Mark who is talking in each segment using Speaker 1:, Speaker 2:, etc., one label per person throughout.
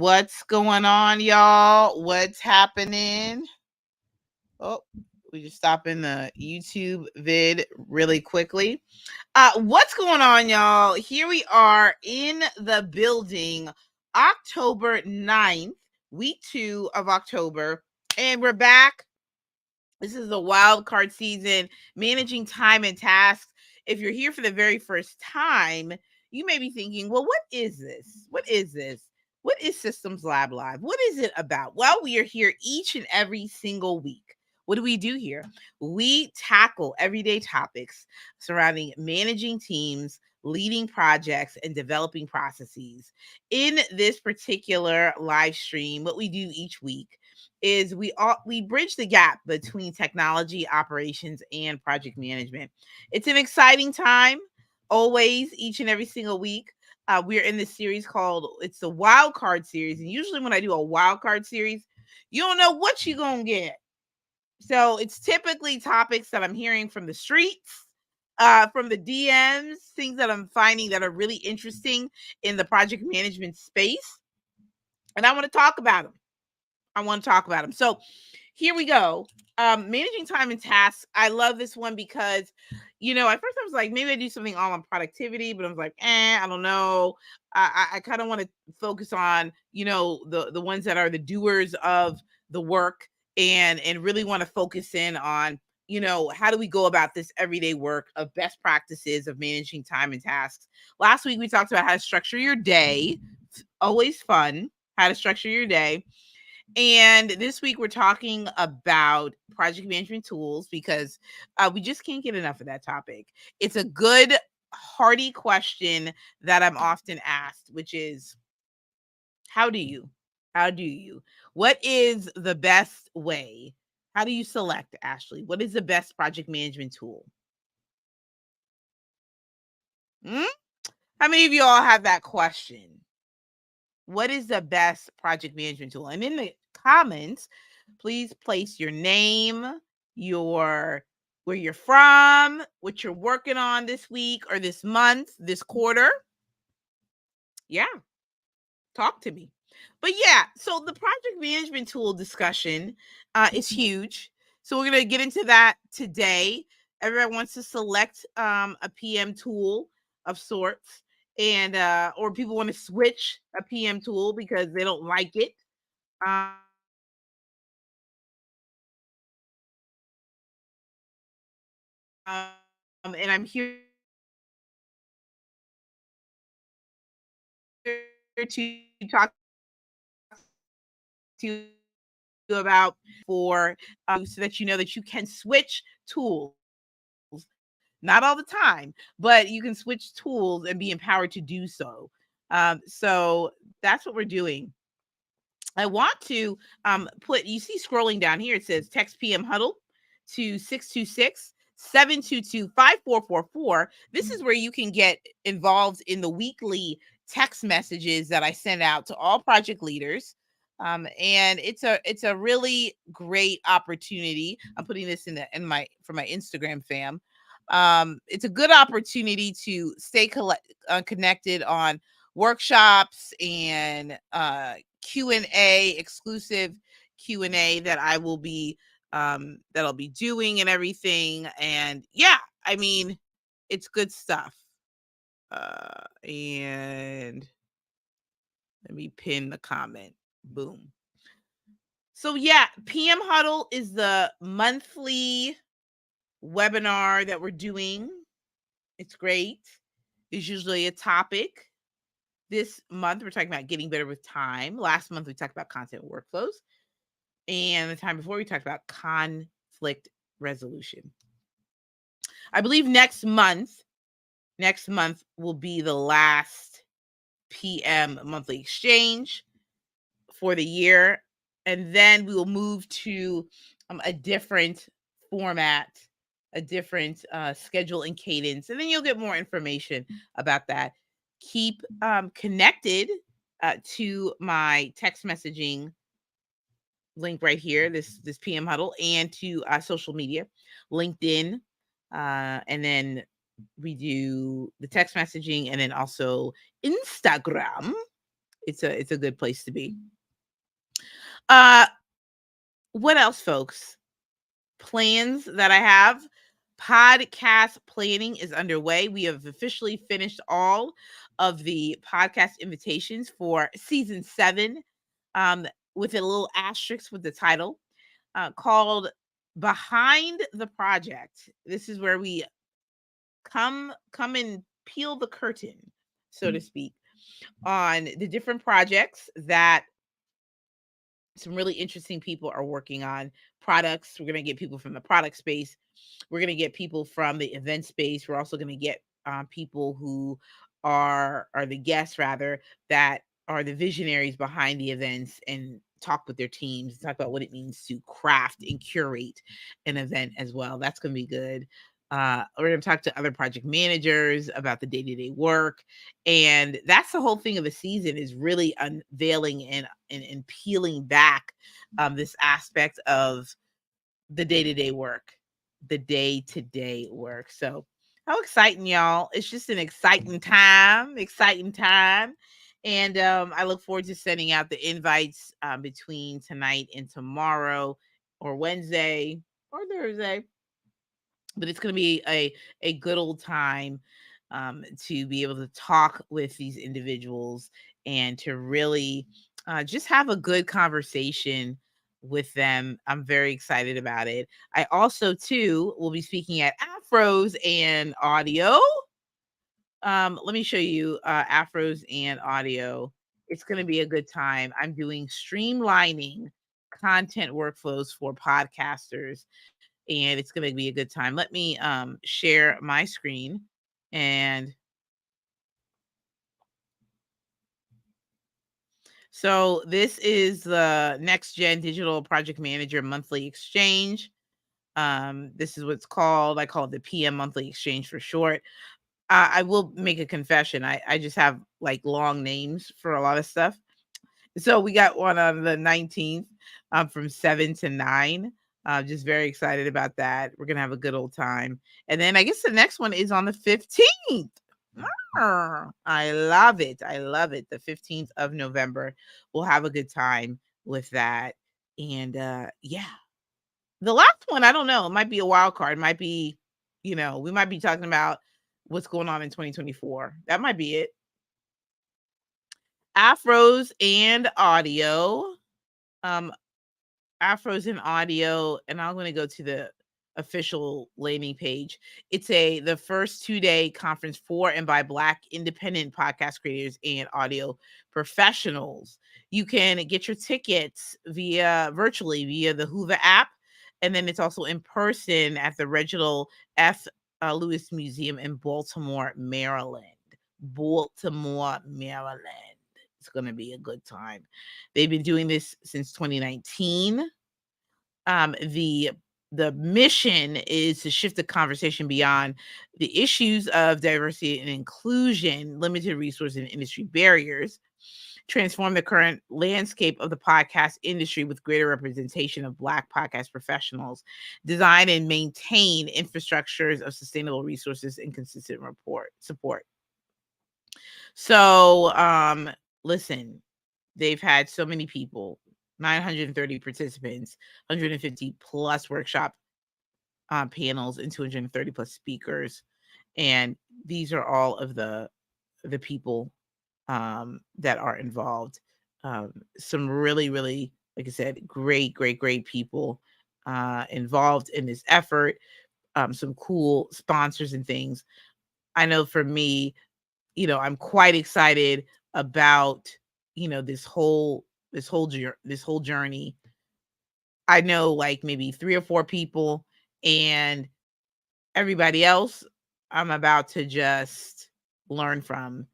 Speaker 1: What's going on, y'all? What's happening? Oh, we just stop in the YouTube vid really quickly. What's going on, y'all? Here we are in the building, October 9th, week 2 of October, and we're back. This is the wild card season, managing time and tasks. If you're here for the very first time, you may be thinking, well, what is this? What is this? What is Systems Lab Live? What is it about? Well, we are here each and every single week. What do we do here? We tackle everyday topics surrounding managing teams, leading projects, and developing processes. In this particular live stream, what we do each week is we bridge the gap between technology operations and project management. It's an exciting time, always, each and every single week. We're in this series called it's the wild card series, and usually when I do a wild card series, you don't know what you're gonna get. So it's typically topics that I'm hearing from the streets, from the DMs, things that I'm finding that are really interesting in the project management space, and I want to talk about them. So here we go. Managing time and tasks. I love this one because, at first I was like, maybe I do something all on productivity, but I was like, I don't know. I kind of want to focus on, the ones that are the doers of the work and really want to focus in on, how do we go about this everyday work of best practices of managing time and tasks. Last week we talked about how to structure your day. Always fun. How to structure your day. And this week we're talking about project management tools because we just can't get enough of that topic. It's a good, hearty question that I'm often asked, which is, how do you? What is the best way? How do you select, Ashley? What is the best project management tool? How many of you all have that question? What is the best project management tool? And in the comments, please place your name, where you're from, what you're working on this week or this month, this quarter. Yeah, talk to me. But yeah, so the project management tool discussion is huge. So we're going to get into that today. Everyone wants to select a PM tool of sorts, and or people want to switch a PM tool because they don't like it. And I'm here to talk to you about so that you know that you can switch tools. Not all the time, but you can switch tools and be empowered to do so. So that's what we're doing. I want to you see scrolling down here, it says text PM huddle to 626-722-5444. This is where you can get involved in the weekly text messages that I send out to all project leaders. And it's a really great opportunity. I'm putting this for my Instagram fam. It's a good opportunity to stay connected on workshops and Q&A, exclusive Q&A that I will be that I'll be doing and everything. And yeah, I mean, it's good stuff. And let me pin the comment. Boom. So yeah, PM Huddle is the monthly webinar that we're doing. It's great. There's usually a topic. This month, we're talking about getting better with time. Last month, we talked about content workflows. And the time before, we talked about conflict resolution. I believe next month will be the last PM monthly exchange for the year. And then we will move to a different format, a different schedule and cadence. And then you'll get more information about that. Keep connected to my text messaging link right here, this PM huddle, and to social media, LinkedIn, and then we do the text messaging, and then also Instagram. it's a good place to be. Uh, what else, folks? Plans that I have. Podcast planning is underway. We have officially finished all of the podcast invitations for season 7, with a little asterisk with the title, called Behind the Project. This is where we come and peel the curtain, so to speak, on the different projects that some really interesting people are working on. Products. We're going to get people from the product space. We're going to get people from the event space. We're also going to get people who are the guests, rather, that are the visionaries behind the events, and talk with their teams, talk about what it means to craft and curate an event as well. That's going to be good. We're going to talk to other project managers about the day-to-day work. And that's the whole thing of the season, is really unveiling and peeling back this aspect of the day-to-day work, the day-to-day work. So how exciting, y'all. It's just an exciting time. And I look forward to sending out the invites between tonight and tomorrow, or Wednesday or Thursday. But it's going to be a good old time to be able to talk with these individuals, and to really just have a good conversation with them. I'm very excited about it. I also, too, will be speaking at Afros and Audio. Let me show you Afros and Audio. It's going to be a good time. I'm doing streamlining content workflows for podcasters, and it's going to be a good time. Let me share my screen. And so this is the Next Gen Digital Project Manager Monthly Exchange. This is what's called. I call it the PM Monthly Exchange for short. I will make a confession. I just have like long names for a lot of stuff. So we got one on the 19th from 7 to 9. Just very excited about that. We're going to have a good old time. And then I guess the next one is on the 15th. I love it. The 15th of November. We'll have a good time with that. And yeah. The last one, I don't know. It might be a wild card. It might be, we might be talking about what's going on in 2024. That might be it. Afros and Audio. Afros and Audio, and I'm going to go to the official landing page. It's the first 2-day conference for and by Black independent podcast creators and audio professionals. You can get your tickets virtually via the Hoover app, and then it's also in person at the Reginald F. Lewis Museum in Baltimore, Maryland. It's going to be a good time. They've been doing this since 2019. The mission is to shift the conversation beyond the issues of diversity and inclusion, limited resource and industry barriers, transform the current landscape of the podcast industry with greater representation of Black podcast professionals, design and maintain infrastructures of sustainable resources and consistent support. So, listen, they've had so many people, 930 participants, 150 plus workshop panels, and 230 plus speakers. And these are all of the people that are involved. Some really, really, like I said, great people involved in this effort. Some cool sponsors and things. I know for me, I'm quite excited about, this whole journey. I know like maybe 3 or 4 people, and everybody else I'm about to just learn from.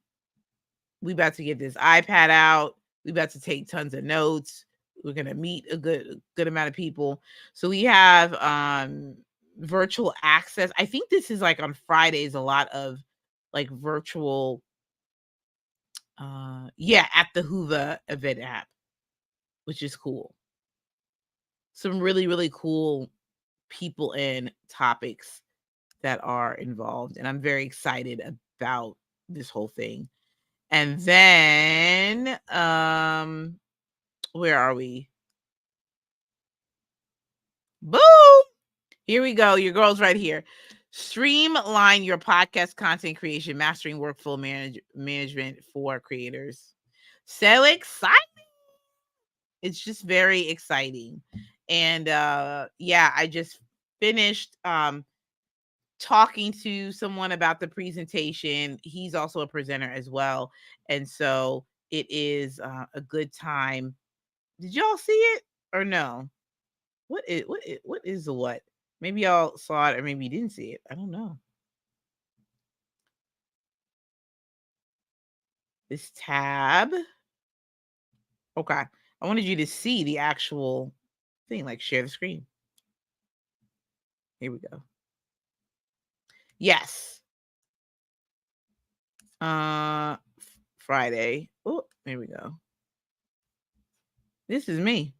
Speaker 1: We about to get this iPad out. We about to take tons of notes. We're going to meet a good amount of people. So we have virtual access. I think this is like on Fridays, a lot of like virtual at the Hoover event app, which is cool. Some really, really cool people and topics that are involved, and I'm very excited about this whole thing. And then where are we? Boom! Here we go. Your girl's right here. Streamline your podcast content creation, mastering workflow management for creators. So exciting. It's just very exciting. And yeah, I just finished talking to someone about the presentation. He's also a presenter as well. And so it is a good time. Did y'all see it or no? What is the what? Maybe y'all saw it or maybe you didn't see it. I don't know. This tab. Okay. I wanted you to see the actual thing, like share the screen. Here we go. Yes. Friday. Oh, here we go. This is me.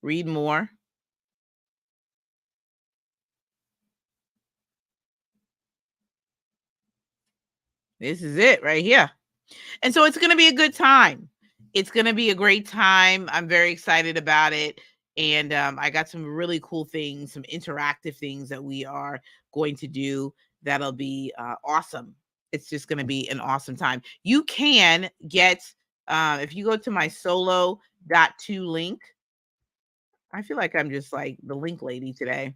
Speaker 1: Read more. This is it right here. And so it's going to be a good time. It's going to be a great time. I'm very excited about it. And I got some really cool things, some interactive things that we are going to do that'll be awesome. It's just going to be an awesome time. You can get, if you go to my solo.to link, I feel like I'm just like the link lady today.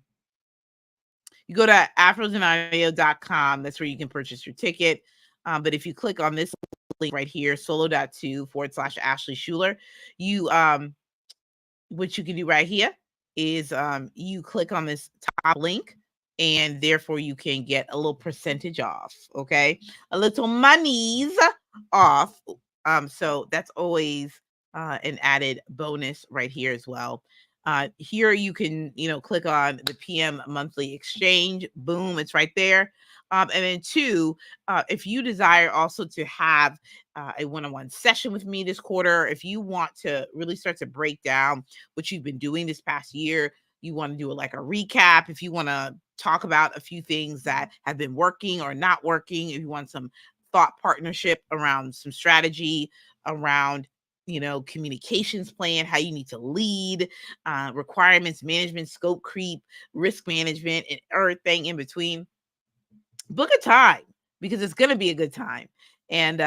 Speaker 1: You go to afrosandaudio.com. That's where you can purchase your ticket. But if you click on this link right here, solo.to/Ashley Schuler, you what you can do right here is you click on this top link and therefore you can get a little percentage off. Okay, a little monies off. So that's always an added bonus right here as well. Here you can, click on the PM monthly exchange. Boom, it's right there. And then two, if you desire also to have a one-on-one session with me this quarter, if you want to really start to break down what you've been doing this past year, you want to do like a recap, if you want to talk about a few things that have been working or not working, if you want some thought partnership around some strategy around communications plan, how you need to lead, requirements management, scope creep, risk management, and everything in between, book a time because it's going to be a good time. And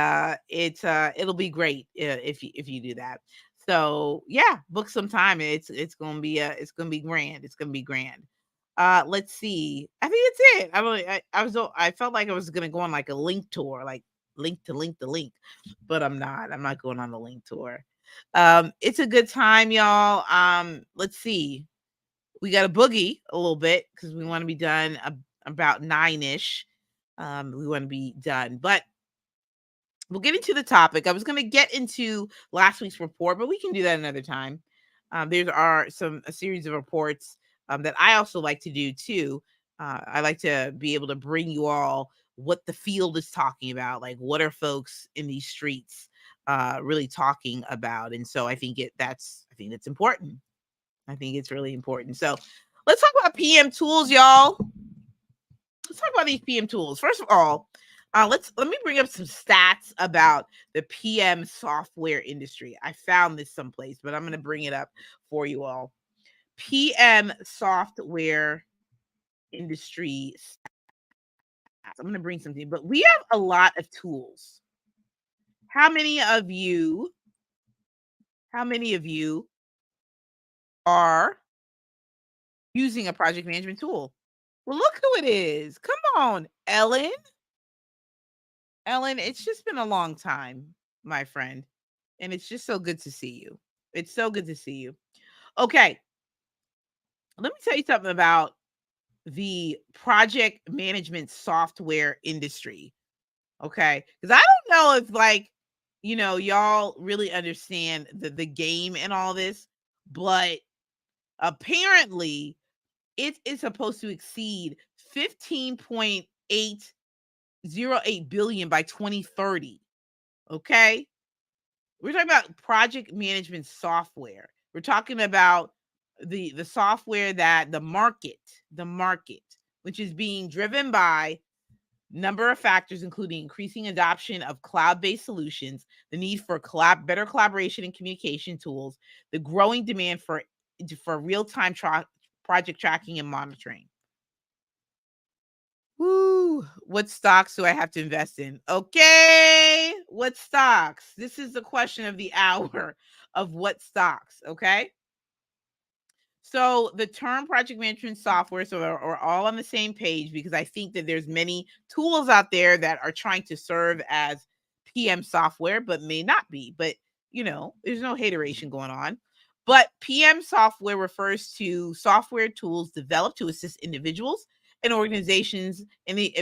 Speaker 1: it'll be great if you do that. So yeah, book some time. It's going to be grand. It's going to be grand. Let's see. I think that's it. I felt like I was going to go on like a link tour, like link to link to link, but I'm not going on the link tour. It's a good time, y'all. Let's see. We got a boogie a little bit because we want to be done about 9ish. We want to be done, but we'll get into the topic. I was going to get into last week's report, but we can do that another time. There are a series of reports that I also like to do too. I like to be able to bring you all what the field is talking about, like what are folks in these streets really talking about, and so I think that's important. I think it's really important. So let's talk about PM tools, y'all. Let's talk about these PM tools. First of all, let me bring up some stats about the PM software industry. I found this someplace, but I'm going to bring it up for you all. PM software industry stats. I'm going to bring something, but we have a lot of tools. How many of you are using a project management tool? Well, look who it is. Come on, Ellen. Ellen, it's just been a long time, my friend. And it's just so good to see you. It's so good to see you. Okay. Let me tell you something about the project management software industry. Okay. Because I don't know if y'all really understand the game and all this, but apparently it is supposed to exceed 15.808 billion by 2030. Okay. We're talking about project management software. We're talking about the software that the market, which is being driven by Number of factors, including increasing adoption of cloud-based solutions, the need for better collaboration and communication tools, the growing demand for real-time project tracking and monitoring. Woo, what stocks do I have to invest in? Okay, what stocks? This is the question of the hour of what stocks, okay? So the term project management software, so are all on the same page, because I think that there's many tools out there that are trying to serve as PM software, but may not be. But there's no hateration going on. But PM software refers to software tools developed to assist individuals and organizations in the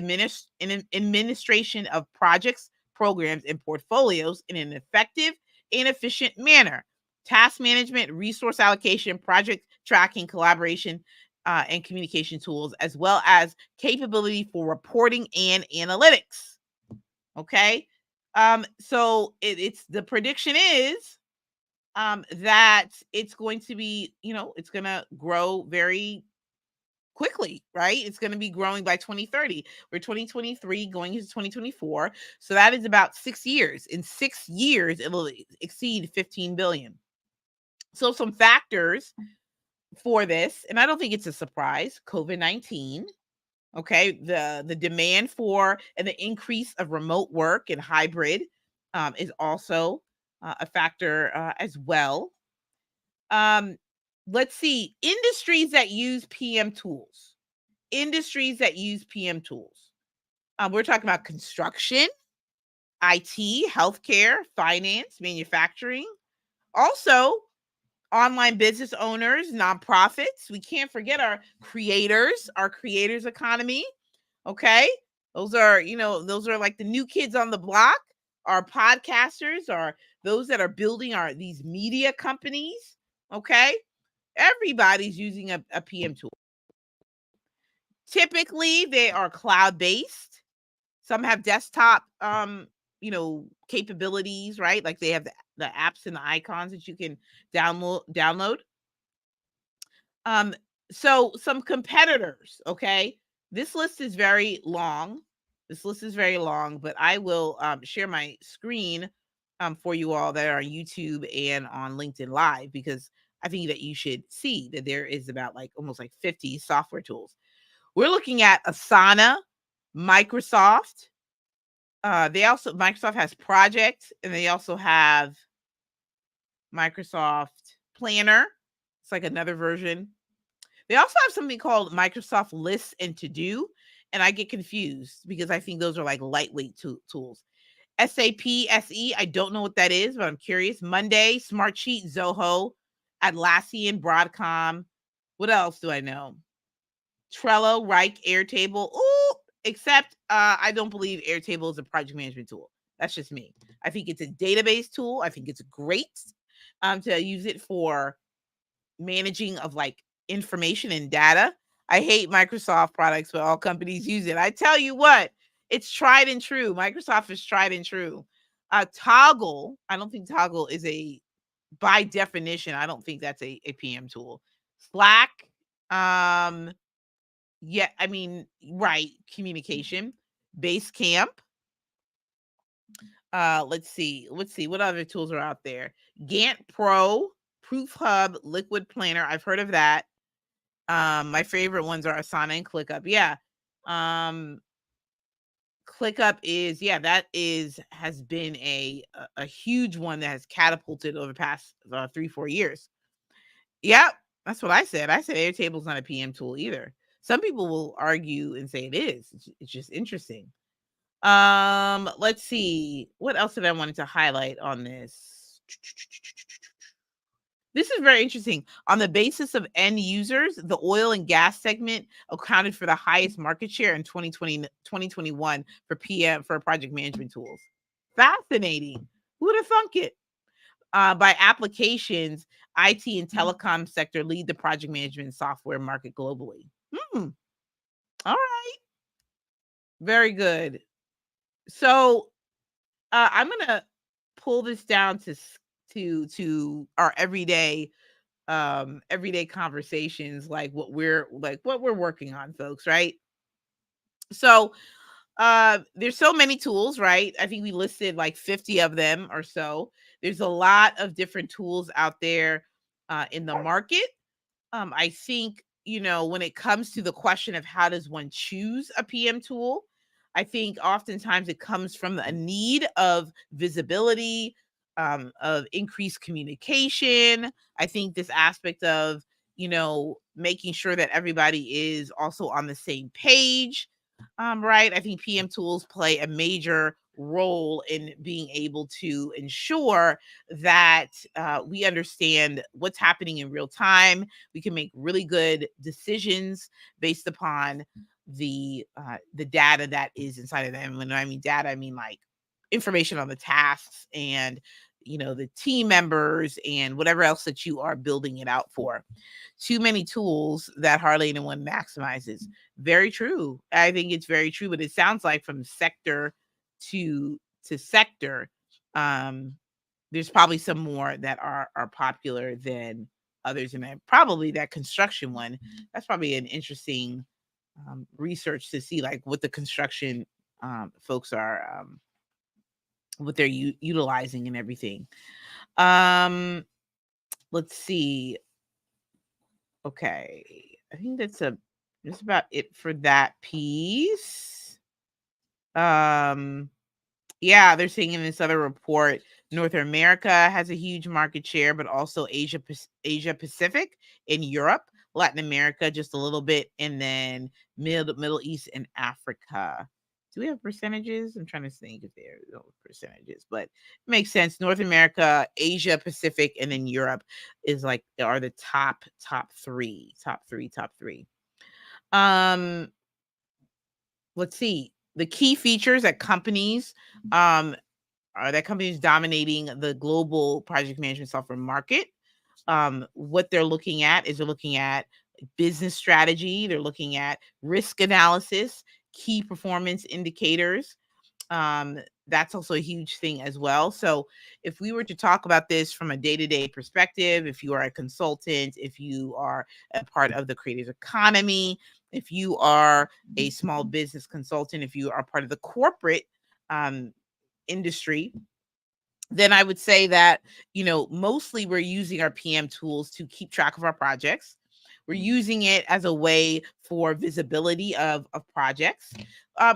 Speaker 1: administration of projects, programs, and portfolios in an effective and efficient manner. Task management, resource allocation, project tracking, collaboration, and communication tools, as well as capability for reporting and analytics. Okay. So it's the prediction is that it's going to be, it's going to grow very quickly, right? It's going to be growing by 2030. We're 2023 going into 2024. So that is about 6 years. In 6 years, it will exceed 15 billion. So some factors for this, and I don't think it's a surprise, COVID-19. Okay, the demand for and the increase of remote work and hybrid is also a factor as well. Let's see, industries that use PM tools. Industries that use PM tools. We're talking about construction, IT, healthcare, finance, manufacturing. Also, online business owners, nonprofits. We can't forget our creators economy. Okay. Those are like the new kids on the block. Our podcasters are those that are building these media companies. Okay. Everybody's using a PM tool. Typically, they are cloud-based. Some have desktop capabilities, right? Like they have the apps and the icons that you can download. So some competitors, okay? This list is very long. But I will share my screen for you all that are on YouTube and on LinkedIn Live, because I think that you should see that there is about almost 50 software tools. We're looking at Asana, Microsoft. Microsoft has Project, and they also have Microsoft Planner. It's like another version. They also have something called Microsoft Lists and To Do, and I get confused because I think those are like lightweight tools. SAP SE, I don't know what that is, but I'm curious. Monday, Smartsheet, Zoho, Atlassian, Broadcom. What else do I know? Trello, Rike, Airtable. Ooh, except I don't believe Airtable is a project management tool. That's just me. I think it's a database tool. I think it's great to use it for managing of information and data. I hate Microsoft products, but all companies use it. I tell you what, it's tried and true. Microsoft is tried and true. Toggle, I don't think Toggle is by definition, I don't think that's a PM tool. Slack, yeah, I mean, right, communication. Basecamp. Let's see, what other tools are out there? Gantt Pro, Proof Hub, Liquid Planner. I've heard of that. My favorite ones are Asana and ClickUp. Yeah. ClickUp has been a huge one that has catapulted over the past 3-4 years. Yep, that's what I said. I said Airtable's not a PM tool either. Some people will argue and say it is. It's just interesting. Let's see. What else did I wanted to highlight on this? This is very interesting. On the basis of end users, the oil and gas segment accounted for the highest market share in 2021 for project management tools. Fascinating. Who would have thunk it? By applications, IT and telecom sector lead the project management software market globally. All right. Very good. So I'm gonna pull this down to our everyday conversations, like what we're working on, folks, right? So There's so many tools, right? I think we listed like 50 of them or so. There's a lot of different tools out there in the market. I think, when it comes to the question of how does one choose a PM tool, I think oftentimes it comes from a need of visibility, of increased communication. I think this aspect of, making sure that everybody is also on the same page. Right. I think PM tools play a major role in being able to ensure that we understand what's happening in real time. We can make really good decisions based upon the data that is inside of them. When I mean data, I mean like information on the tasks and the team members and whatever else that you are building it out for. Too many tools that hardly anyone maximizes. Very true. I think it's very true, but it sounds like from sector to sector, um, there's probably some more that are popular than others, and probably that construction one. That's probably an interesting research to see, like what the construction folks are, what they're utilizing and everything. Um, let's see. Okay, I think that's about it for that piece. Um, Yeah, they're saying in this other report, North America has a huge market share, but also Asia Pacific and Europe, Latin America just a little bit, and then Middle East and Africa. Do we have percentages? I'm trying to think if there are no percentages, but it makes sense. North America, Asia Pacific, and then Europe is like are the top three. Um, let's see. The key features um that companies dominating the global project management software market. What they're looking at is they're looking at business strategy, they're looking at risk analysis, key performance indicators. Um, that's also a huge thing as well. So, if we were to talk about this from a day to day perspective, if you are a consultant, if you are a part of the creative economy, if you are a small business consultant, if you are part of the corporate um, industry, then I would say that, mostly we're using our PM tools to keep track of our projects. We're using it as a way for visibility of projects.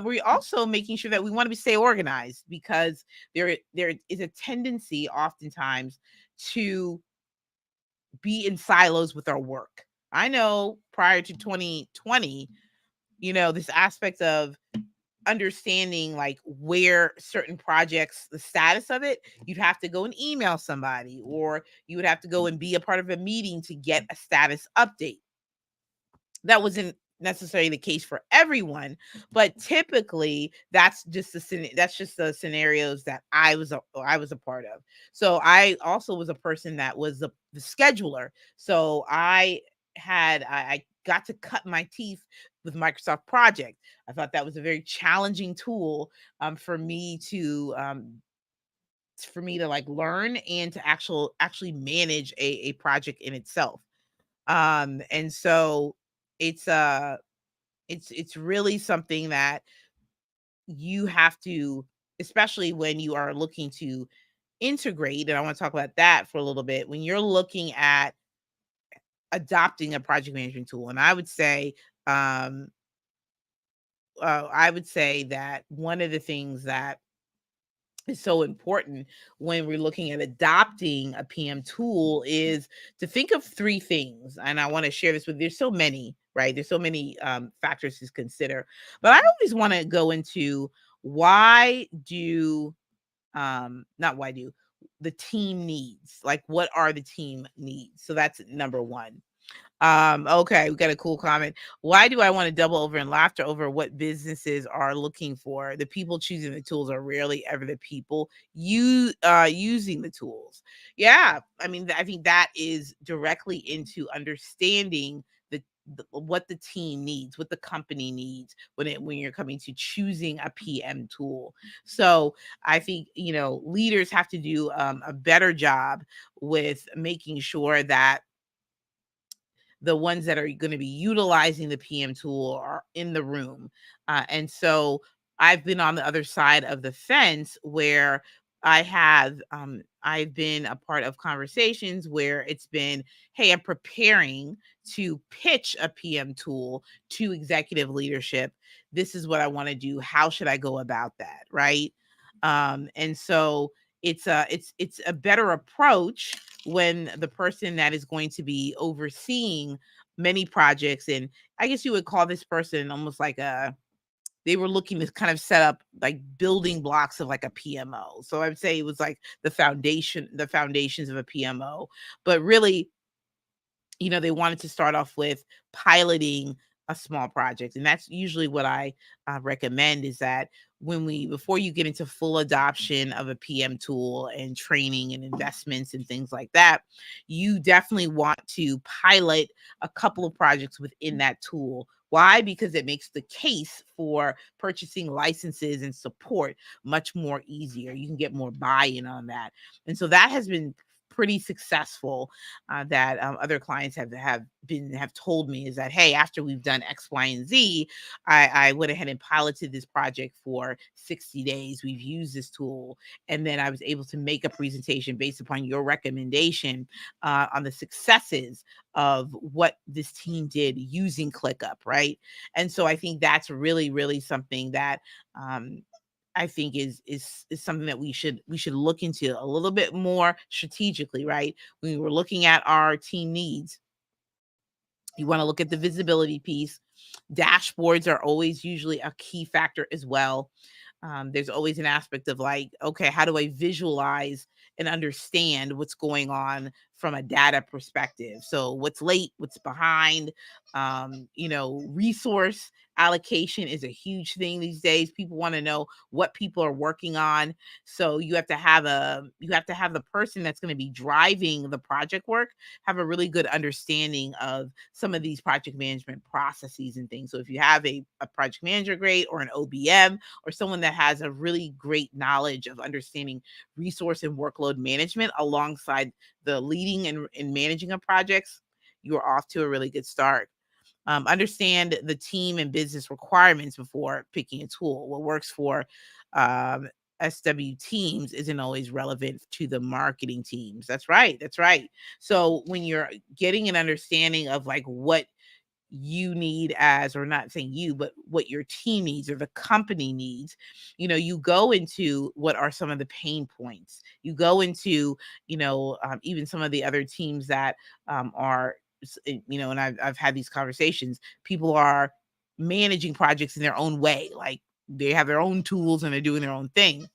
Speaker 1: We're also making sure that we want to stay organized because there is a tendency oftentimes to be in silos with our work. I know prior to 2020, this aspect of understanding like where certain projects, the status of it, you'd have to go and email somebody, or you would have to go and be a part of a meeting to get a status update. That wasn't necessarily the case for everyone, but typically that's just the scenarios that I was a part of. So I also was a person that was the scheduler. So I got to cut my teeth with Microsoft Project. I thought that was a very challenging tool for me to like learn and to actually manage a project in itself. And so it's it's really something that you have to, especially when you are looking to integrate, and I want to talk about that for a little bit, when you're looking at adopting a project management tool. And um I would say that one of the things that is so important when we're looking at adopting a PM tool is to think of three things. And I want to share this with, there's so many, right? There's so many factors to consider. But I always want to go into why do, not why do, the team needs, like what are the team needs? So that's number one. Okay, we got a cool comment. Why do I want to double over in laughter over what businesses are looking for? The people choosing the tools are rarely ever the people using the tools. Yeah, I mean, I think that is directly into understanding what the team needs, what the company needs when you're coming to choosing a PM tool. So I think leaders have to do a better job with making sure that the ones that are going to be utilizing the PM tool are in the room. And so I've been on the other side of the fence where I've been a part of conversations where it's been, hey, I'm preparing to pitch a PM tool to executive leadership. This is what I want to do. How should I go about that? Right. And so it's a better approach when the person that is going to be overseeing many projects, and I guess you would call this person almost like they were looking to kind of set up like building blocks of like a PMO. So I would say it was like the foundations of a PMO. But really, they wanted to start off with piloting a small project. And that's usually what I recommend, is that before you get into full adoption of a PM tool and training and investments and things like that, you definitely want to pilot a couple of projects within that tool. Why? Because it makes the case for purchasing licenses and support much more easier. You can get more buy-in on that. And so that has been pretty successful, that other clients have told me, is that, hey, after we've done X, Y, and Z, I went ahead and piloted this project for 60 days. We've used this tool, and then I was able to make a presentation based upon your recommendation on the successes of what this team did using ClickUp, right? And so I think that's really, really something that I think is something that we should look into a little bit more strategically, right? When we're looking at our team needs, you want to look at the visibility piece. Dashboards are always usually a key factor as well. There's always an aspect of like, okay, how do I visualize and understand what's going on from a data perspective? So what's late, what's behind, resource allocation is a huge thing these days. People want to know what people are working on. So you have to have the person that's going to be driving the project work have a really good understanding of some of these project management processes and things. So if you have a project manager, great, or an OBM, or someone that has a really great knowledge of understanding resource and workload management alongside the leading and managing of projects, you're off to a really good start. Understand the team and business requirements before picking a tool. What works for um, SW teams isn't always relevant to the marketing teams. That's right. That's right. So when you're getting an understanding of like what you need, as, or not saying you, but what your team needs or the company needs, you go into what are some of the pain points. You go into, even some of the other teams that are, and I've had these conversations. People are managing projects in their own way, like they have their own tools and they're doing their own thing.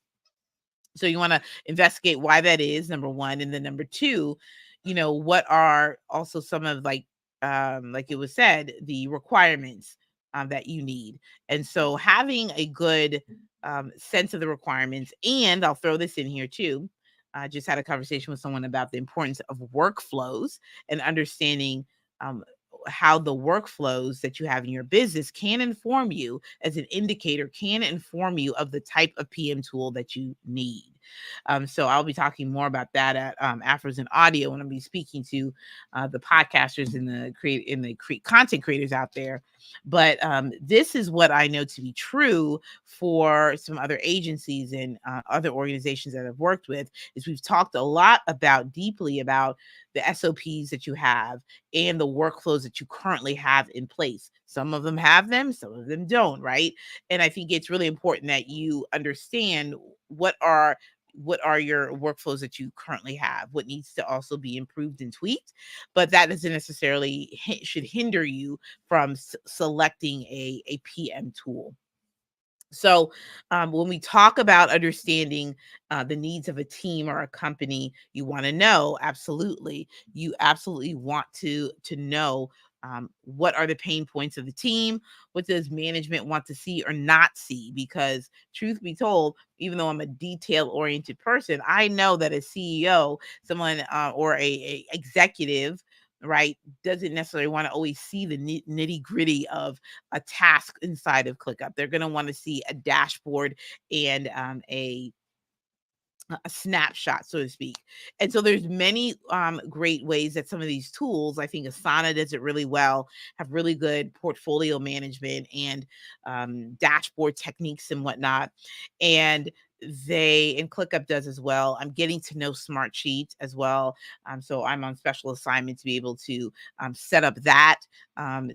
Speaker 1: So you want to investigate why that is, number one. And then number two, what are also some of like it was said, the requirements that you need. And so having a good sense of the requirements, and I'll throw this in here too. I just had a conversation with someone about the importance of workflows and understanding um, how the workflows that you have in your business can inform you, as an indicator, can inform you of the type of PM tool that you need. So I'll be talking more about that at Afros in Audio, when I'll be speaking to the podcasters and content creators out there. But this is what I know to be true for some other agencies and other organizations that I've worked with. Is we've talked a lot deeply about the SOPs that you have and the workflows that you currently have in place. Some of them have them, some of them don't, right? And I think it's really important that you understand what are your workflows that you currently have, what needs to also be improved and tweaked. But that doesn't necessarily should hinder you from selecting a PM tool. So, when we talk about understanding the needs of a team or a company, you want to know, absolutely, you absolutely want to know what are the pain points of the team, what does management want to see or not see. Because truth be told, even though I'm a detail oriented person, I know that a CEO, someone or a executive, right, doesn't necessarily want to always see the nitty gritty of a task inside of ClickUp. They're going to want to see a dashboard and a snapshot, so to speak. And so there's many great ways that some of these tools, I think Asana does it really well, have really good portfolio management and dashboard techniques and whatnot. And ClickUp does as well. I'm getting to know Smartsheet as well. So I'm on special assignment to be able to set up that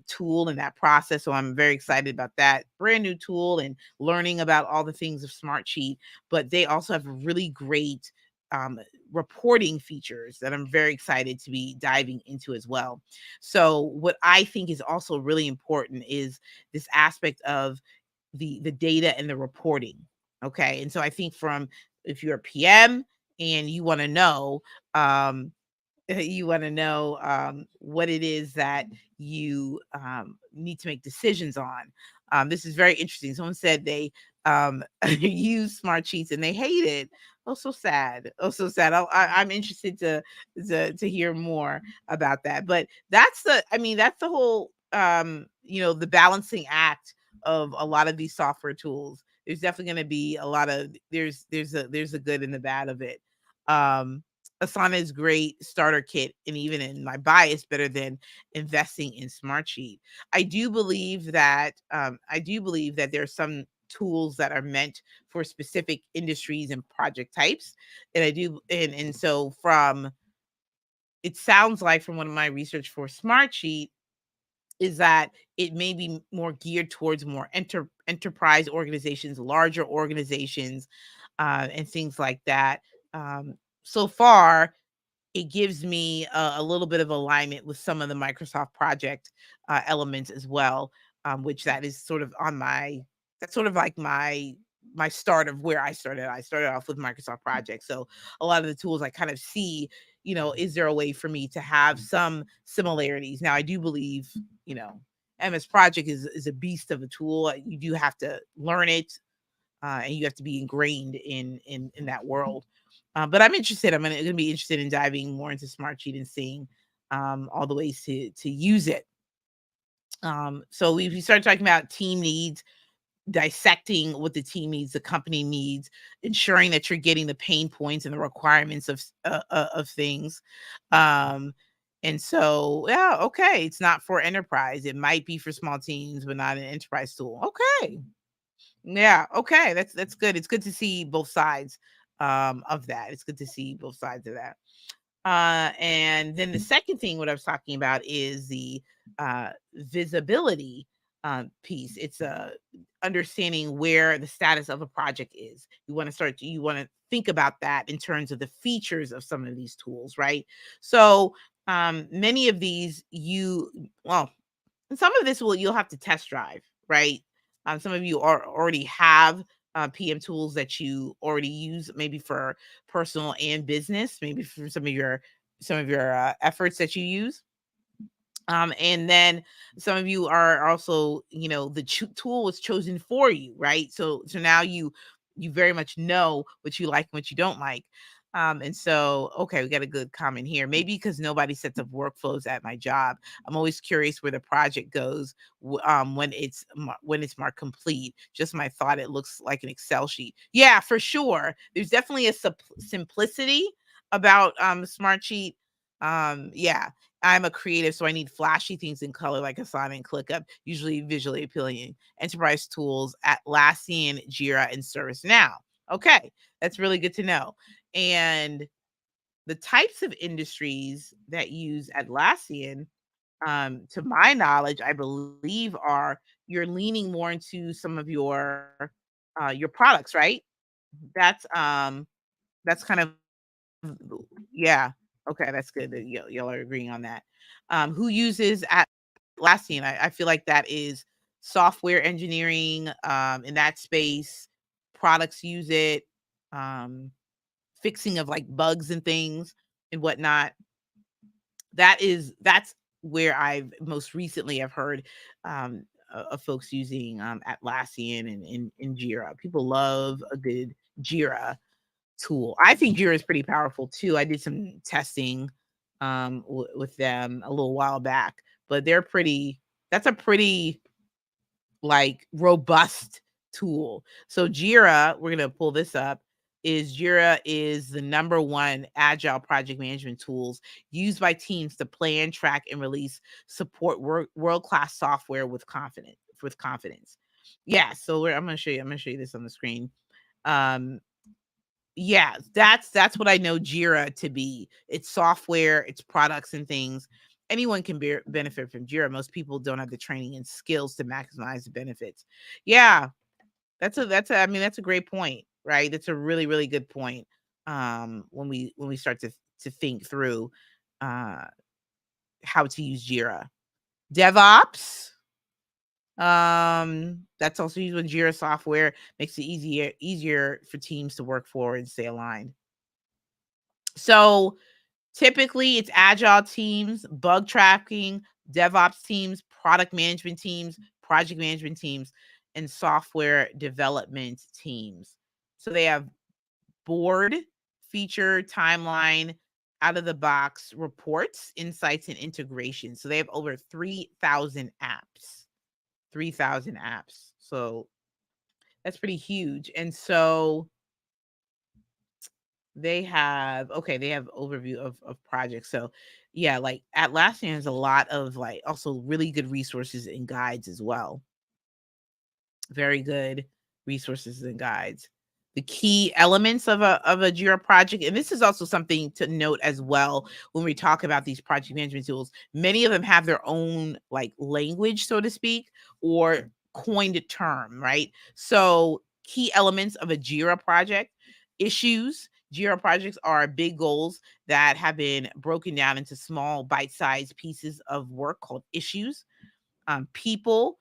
Speaker 1: tool and that process. So I'm very excited about that brand new tool and learning about all the things of Smartsheet. But they also have really great um, reporting features that I'm very excited to be diving into as well. So what I think is also really important is this aspect of the data and the reporting. Okay. And so I think from if you're a PM and um, you want to know what it is that you need to make decisions on. This is very interesting. Someone said they use smart sheets and they hate it. Oh, so sad. Oh, so sad. I'm interested to hear more about that. But that's the whole the balancing act of a lot of these software tools. There's definitely going to be a lot of there's a good and the bad of it. Um, Asana is great starter kit, and even in my bias, better than investing in Smartsheet. I do believe that there are some tools that are meant for specific industries and project types, and I do, and so from it sounds like from one of my research for Smartsheet is that it may be more geared towards more enterprise organizations, larger organizations, and things like that. So far, it gives me a little bit of alignment with some of the Microsoft project elements as well, which that is sort of on my that's sort of like my start of where I started. I started off with Microsoft projects, so a lot of the tools I kind of see, is there a way for me to have some similarities? Now, I do believe, you know, MS Project is a beast of a tool. You do have to learn it, and you have to be ingrained in that world. But I'm interested. I'm gonna be interested in diving more into Smartsheet and seeing all the ways to use it. So we started talking about team needs, dissecting what the team needs, the company needs, ensuring that you're getting the pain points and the requirements of things. Um, and so, yeah, okay, it's not for enterprise. It might be for small teams, but not an enterprise tool. Okay, yeah, okay, that's good. It's good to see both sides of that. It's good to see both sides of that. And then the second thing, what I was talking about is the visibility piece. It's understanding where the status of a project is. You want to think about that in terms of the features of some of these tools, right? So many of these well, and some of this you'll have to test drive, right? Some of you already have PM tools that you already use, maybe for personal and business, maybe for some of your efforts that you use. And then some of you are also, the tool was chosen for you, right? So now you very much know what you like and what you don't like. And so, okay, we got a good comment here. Maybe because nobody sets up workflows at my job. I'm always curious where the project goes when it's marked complete. Just my thought, it looks like an Excel sheet. Yeah, for sure. There's definitely a simplicity about Smartsheet. Yeah, I'm a creative, so I need flashy things in color like Asana and ClickUp, usually visually appealing. Enterprise tools, Atlassian, Jira, and ServiceNow. Okay, that's really good to know. And the types of industries that use Atlassian, to my knowledge, I believe are you're leaning more into some of your products, right? That's kind of yeah. Okay, that's good that y'all are agreeing on that. Who uses Atlassian? I feel like that is software engineering in that space. Products use it. Um, Fixing of like bugs and things and whatnot. That's where I've most recently have heard of folks using Atlassian and Jira. People love a good Jira tool. I think Jira is pretty powerful too. I did some testing with them a little while back, but that's a pretty like robust tool. So Jira, we're going to pull this up, is Jira is the number one agile project management tools used by teams to plan, track, and release support world-class software with confidence. Yeah, so I'm gonna show you. I'm gonna show you this on the screen. Um, yeah, that's what I know Jira to be. It's software, it's products and things. Anyone can benefit from Jira. Most people don't have the training and skills to maximize the benefits. Yeah, I mean, that's a great point, right? That's a really, really good point. When we start to think through uh how to use Jira. DevOps. That's also used with Jira software, makes it easier for teams to work forward and stay aligned. So typically it's agile teams, bug tracking, DevOps teams, product management teams, project management teams, and software development teams. So they have board, feature, timeline, out of the box reports, insights, and integration. So they have over 3,000 apps. 3,000 apps. So that's pretty huge. And so they have overview of projects. So yeah, like Atlassian has a lot of like also really good resources and guides as well. Very good resources and guides. The key elements of a Jira project, and this is also something to note as well when we talk about these project management tools. Many of them have their own like language, so to speak, or coined term, right? So key elements of a Jira project: issues. Jira projects are big goals that have been broken down into small bite-sized pieces of work called issues. People.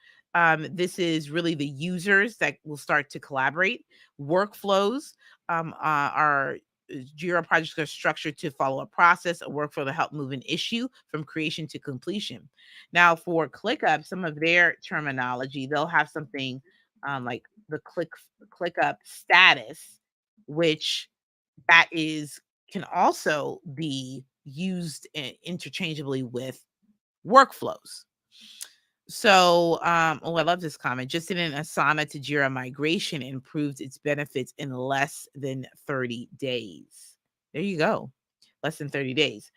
Speaker 1: This is really the users that will start to collaborate. Workflows are Jira projects are structured to follow a process, a workflow to help move an issue from creation to completion. Now, for ClickUp, some of their terminology, they'll have something like the ClickUp status, which that is can also be used interchangeably with workflows. So, oh, I love this comment. Just in an Asana to Jira migration improved its benefits in less than 30 days. There you go. Less than 30 days.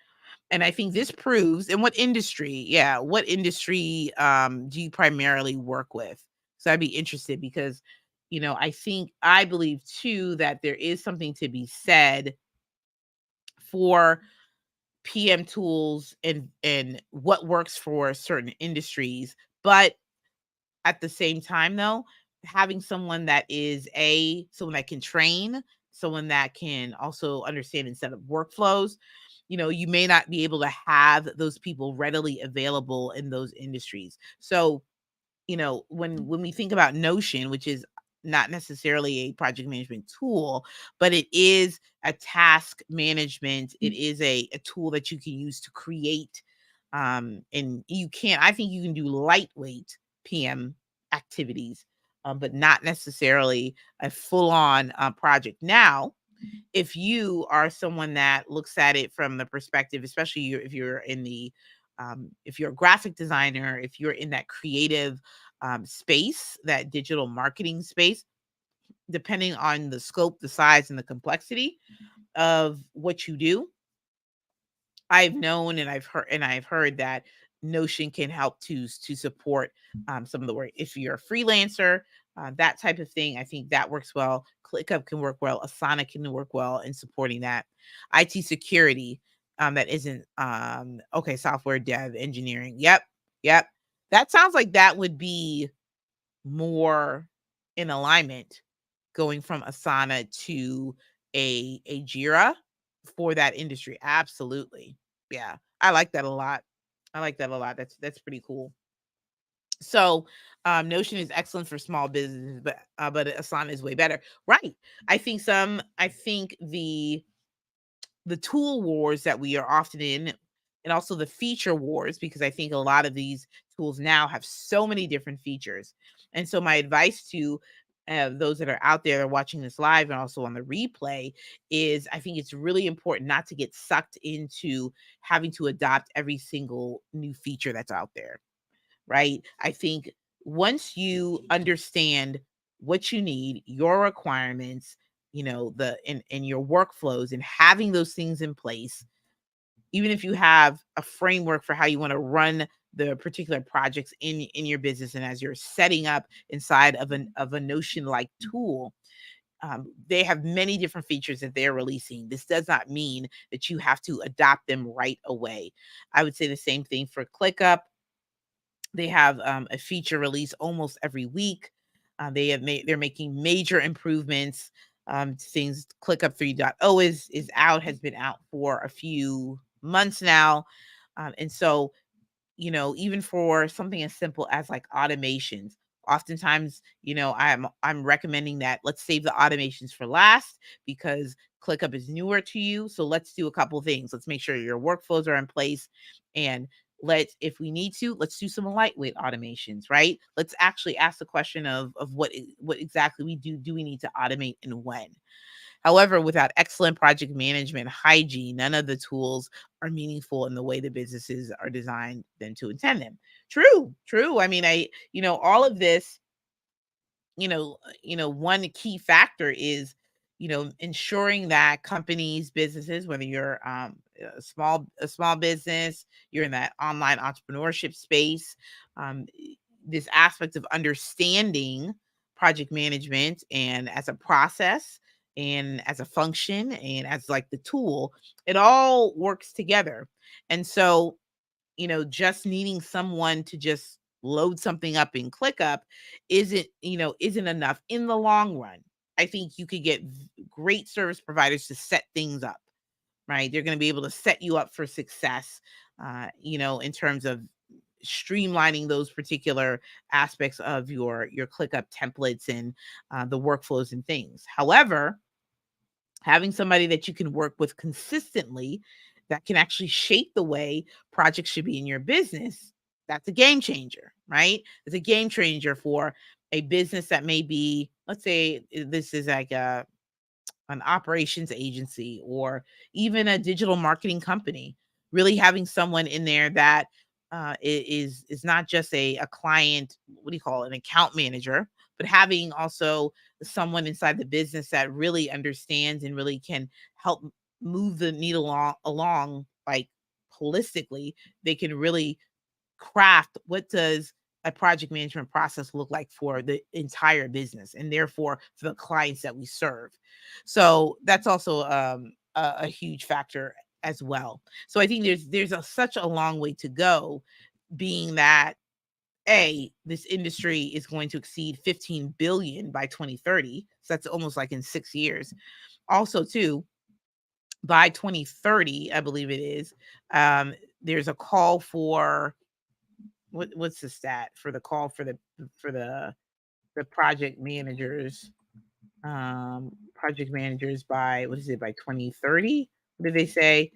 Speaker 1: And I think this proves in what industry, yeah, what industry do you primarily work with? So I'd be interested because, I believe too that there is something to be said for PM tools and what works for certain industries. But at the same time, though, having someone that can train, someone that can also understand and set up workflows, you may not be able to have those people readily available in those industries. So when we think about Notion, which is not necessarily a project management tool, but it is a task management. It is a tool that you can use to create. And I think you can do lightweight PM activities, but not necessarily a full on project. Now, if you are someone that looks at it from the perspective, especially if you're in the if you're a graphic designer, if you're in that creative space, that digital marketing space, depending on the scope, the size, and the complexity of what you do, I've known and I've heard that Notion can help to support some of the work. If you're a freelancer, that type of thing, I think that works well. ClickUp can work well. Asana can work well in supporting that. IT security, that isn't okay. Software dev, engineering. Yep, yep. That sounds like that would be more in alignment going from Asana to a Jira for that industry. Absolutely. Yeah. I like that a lot. I like that a lot. That's pretty cool. So, Notion is excellent for small businesses, but Asana is way better. Right. I think the tool wars that we are often in, and also the feature wars, because I think a lot of these tools now have so many different features. And so my advice to those that are out there that are watching this live and also on the replay is I think it's really important not to get sucked into having to adopt every single new feature that's out there, right? I think once you understand what you need, your requirements, in your workflows and having those things in place, even if you have a framework for how you want to run the particular projects in your business, and as you're setting up inside of a Notion like tool, they have many different features that they're releasing. This does not mean that you have to adopt them right away. I would say the same thing for ClickUp. They have a feature release almost every week. They're making major improvements to things. ClickUp 3.0 is out, has been out for a few months now, and so even for something as simple as like automations, oftentimes, I'm recommending that let's save the automations for last because ClickUp is newer to you. So let's do a couple things. Let's make sure your workflows are in place, and if we need to, let's do some lightweight automations, right? Let's actually ask the question of what exactly do we need to automate and when. However, without excellent project management hygiene, none of the tools are meaningful in the way the businesses are designed them to intend them. True, true. I mean, all of this, one key factor is, ensuring that companies, businesses, whether you're a small business, you're in that online entrepreneurship space, this aspect of understanding project management and as a process and as a function and as like the tool, it all works together. And so, just needing someone to just load something up in ClickUp isn't enough in the long run. I think you could get great service providers to set things up, right? They're going to be able to set you up for success, in terms of streamlining those particular aspects of your ClickUp templates and the workflows and things. However, having somebody that you can work with consistently that can actually shape the way projects should be in your business, that's a game changer, right? It's a game changer for a business that may be, let's say this is like an operations agency or even a digital marketing company. Really having someone in there that is not just a client, what do you call it, an account manager, but having also someone inside the business that really understands and really can help move the needle along like holistically. They can really craft what does a project management process look like for the entire business and therefore for the clients that we serve. So that's also a huge factor as well. So I think such a long way to go, being that this industry is going to exceed 15 billion by 2030. So that's almost like in 6 years. Also, too, by 2030, I believe it is, there's a call for what's the stat for the call for the project managers, by what is it, by 2030? What did they say?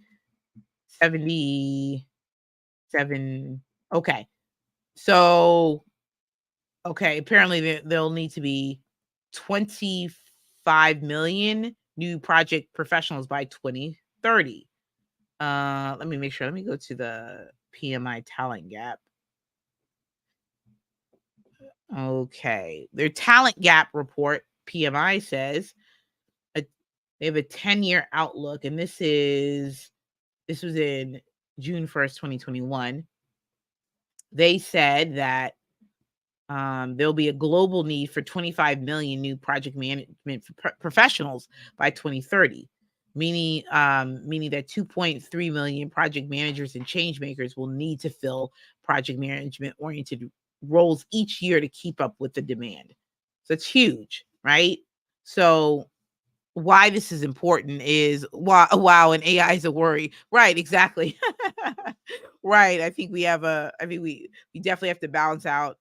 Speaker 1: 77. Okay. So apparently there'll need to be 25 million new project professionals by 2030. Let me make sure. Let me go to the PMI talent gap. Okay. Their talent gap report, PMI says, they have a 10-year outlook, and this was in June 1st, 2021. They said that there'll be a global need for 25 million new project management professionals by 2030, meaning that 2.3 million project managers and change makers will need to fill project management oriented roles each year to keep up with the demand. So it's huge, right? So why this is important is wow, and AI is a worry. Right, exactly. Right. I think we definitely have to balance out,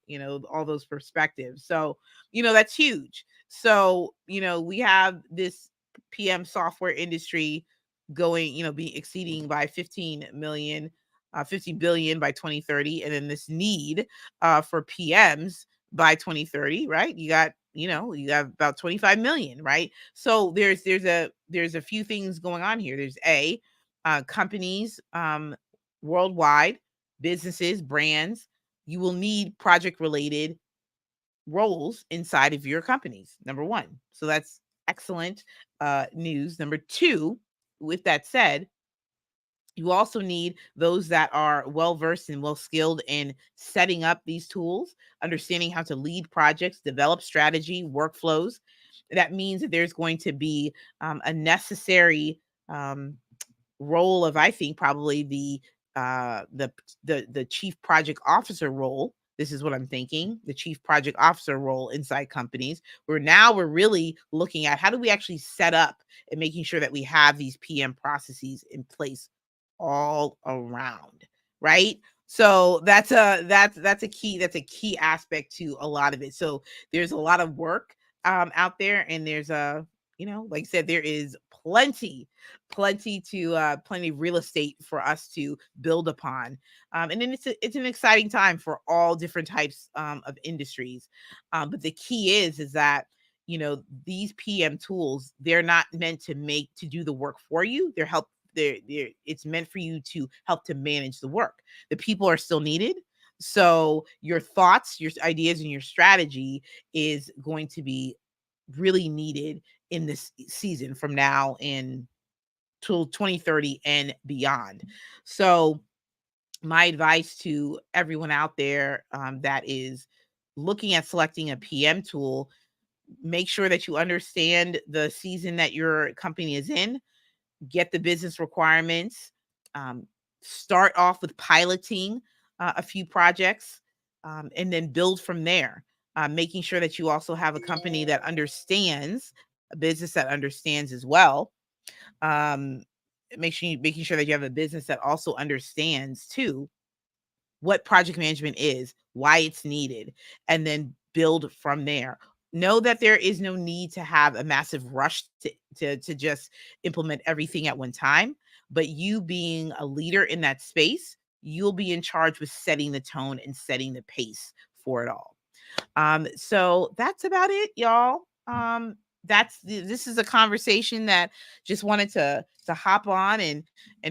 Speaker 1: all those perspectives. So, that's huge. So, we have this PM software industry going, be exceeding by 50 billion by 2030. And then this need for PMs by 2030, right? You got about 25 million, right? So there's a few things going on here. There's companies worldwide, businesses, brands, you will need project related roles inside of your companies, number one. So that's excellent. news. Number two, with that said, you also need those that are well versed and well skilled in setting up these tools, understanding how to lead projects, develop strategy, workflows. That means that there's going to be a necessary um, role of, I think, probably uh, the the chief project officer role. This is what I'm thinking, the chief project officer role inside companies, where now we're really looking at how do we actually set up and making sure that we have these PM processes in place all around, right? So that's a key aspect to a lot of it. So there's a lot of work out there, and there's a, like I said, there is plenty of real estate for us to build upon. And then it's an exciting time for all different types of industries. But the key is that these PM tools, they're not meant to do the work for you. They're it's meant for you to help to manage the work. The people are still needed. So your thoughts, your ideas, and your strategy is going to be really needed in this season from now in till 2030 and beyond. So my advice to everyone out there that is looking at selecting a PM tool, make sure that you understand the season that your company is in, get the business requirements, um, start off with piloting a few projects, and then build from there. Making sure that you also have a company that understands, a business that understands as well. Um, making sure that you have a business that also understands too what project management is, why it's needed, and then build from there. Know that there is no need to have a massive rush to just implement everything at one time, but you being a leader in that space, you'll be in charge with setting the tone and setting the pace for it all. So that's about it, y'all. This is a conversation that just wanted to hop on and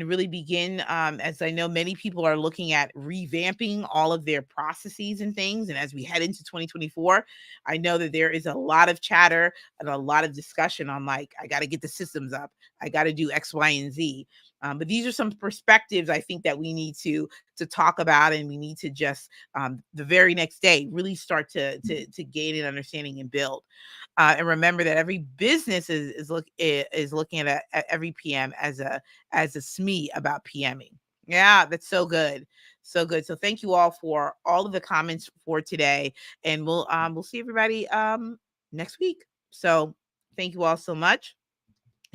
Speaker 1: really begin. As I know, many people are looking at revamping all of their processes and things. And as we head into 2024, I know that there is a lot of chatter and a lot of discussion on, like, I got to get the systems up, I got to do X, Y, and Z. But these are some perspectives I think that we need to talk about, and we need to just the very next day really start to gain an understanding and build. And remember that every business is looking at every PM as a SME about PMing. Yeah, that's so good. So good. So thank you all for all of the comments for today. And we'll see everybody next week. So thank you all so much.